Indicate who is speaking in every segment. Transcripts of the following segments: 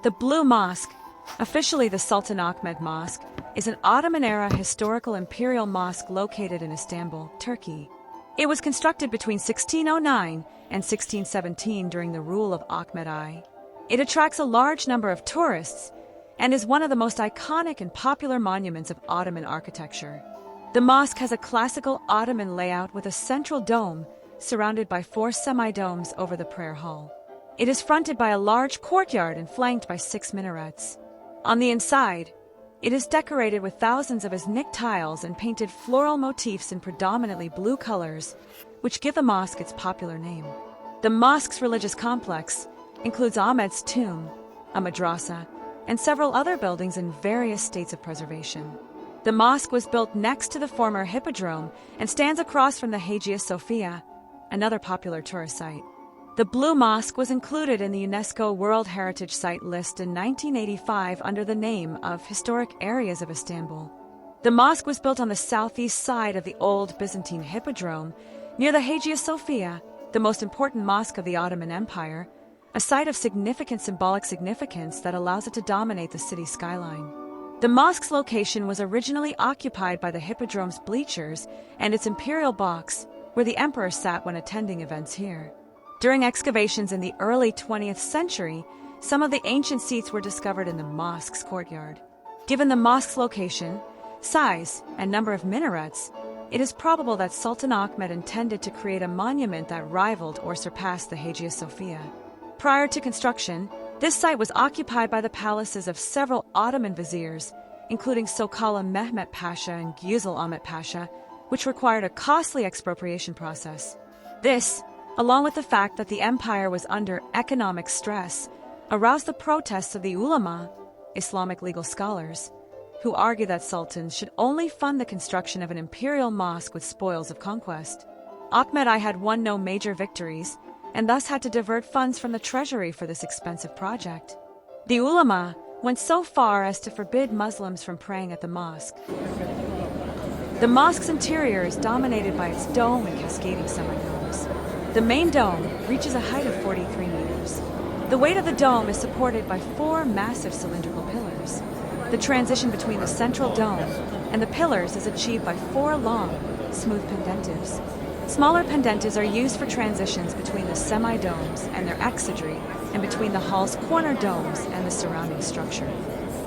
Speaker 1: The Blue Mosque, officially the Sultan Ahmed Mosque, is an Ottoman-era historical imperial mosque located in Istanbul, Turkey. It was constructed between 1609 and 1617 during the rule of Ahmed I. It attracts a large number of tourists and is one of the most iconic and popular monuments of Ottoman architecture. The mosque has a classical Ottoman layout with a central dome surrounded by 4 semi-domes over the prayer hall. It is fronted by a large courtyard and flanked by 6 minarets. On the inside, it is decorated with thousands of Iznik tiles and painted floral motifs in predominantly blue colors, which give the mosque its popular name. The mosque's religious complex includes Ahmed's tomb, a madrasa, and several other buildings in various states of preservation. The mosque was built next to the former hippodrome and stands across from the Hagia Sophia, another popular tourist site. The Blue Mosque was included in the UNESCO World Heritage Site list in 1985 under the name of Historic Areas of Istanbul. The mosque was built on the southeast side of the old Byzantine hippodrome, near the Hagia Sophia, the most important mosque of the Ottoman Empire, a site of significant symbolic significance that allows it to dominate the city skyline. The mosque's location was originally occupied by the hippodrome's bleachers and its imperial box, where the emperor sat when attending events here. During excavations in the early 20th century, some of the ancient seats were discovered in the mosque's courtyard. Given the mosque's location, size, and number of minarets, it is probable that Sultan Ahmed intended to create a monument that rivaled or surpassed the Hagia Sophia. Prior to construction, this site was occupied by the palaces of several Ottoman viziers, including Sokala Mehmet Pasha and Güzel Ahmet Pasha, which required a costly expropriation process. This, along with the fact that the empire was under economic stress, aroused the protests of the ulama, Islamic legal scholars, who argue that sultans should only fund the construction of an imperial mosque with spoils of conquest. Ahmed I had won no major victories, and thus had to divert funds from the treasury for this expensive project. The ulama went so far as to forbid Muslims from praying at the mosque. The mosque's interior is dominated by its dome and cascading semi-domes. The main dome reaches a height of 43 meters. The weight of the dome is supported by 4 massive cylindrical pillars. The transition between the central dome and the pillars is achieved by 4 long, smooth pendentives. Smaller pendentives are used for transitions between the semi-domes and their exedry and between the hall's corner domes and the surrounding structure.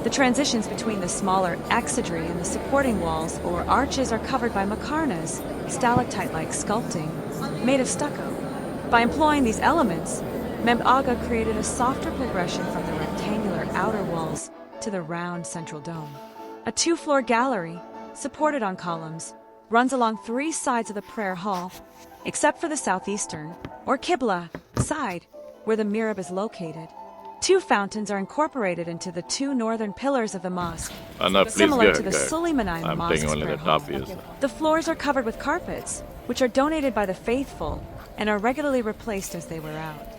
Speaker 1: The transitions between the smaller exedry and the supporting walls or arches are covered by makarnas, stalactite-like sculpting, made of stucco. By employing these elements, Mehmed Aga created a softer progression from the rectangular outer walls to the round central dome. A 2-floor gallery, supported on columns, runs along 3 sides of the prayer hall, except for the southeastern, or Qibla, side, where the mihrab is located. 2 fountains are incorporated into the 2 northern pillars of the mosque, similar to the Suleimanine Mosque's prayer hall. The floors are covered with carpets, which are donated by the faithful and are regularly replaced as they wear out.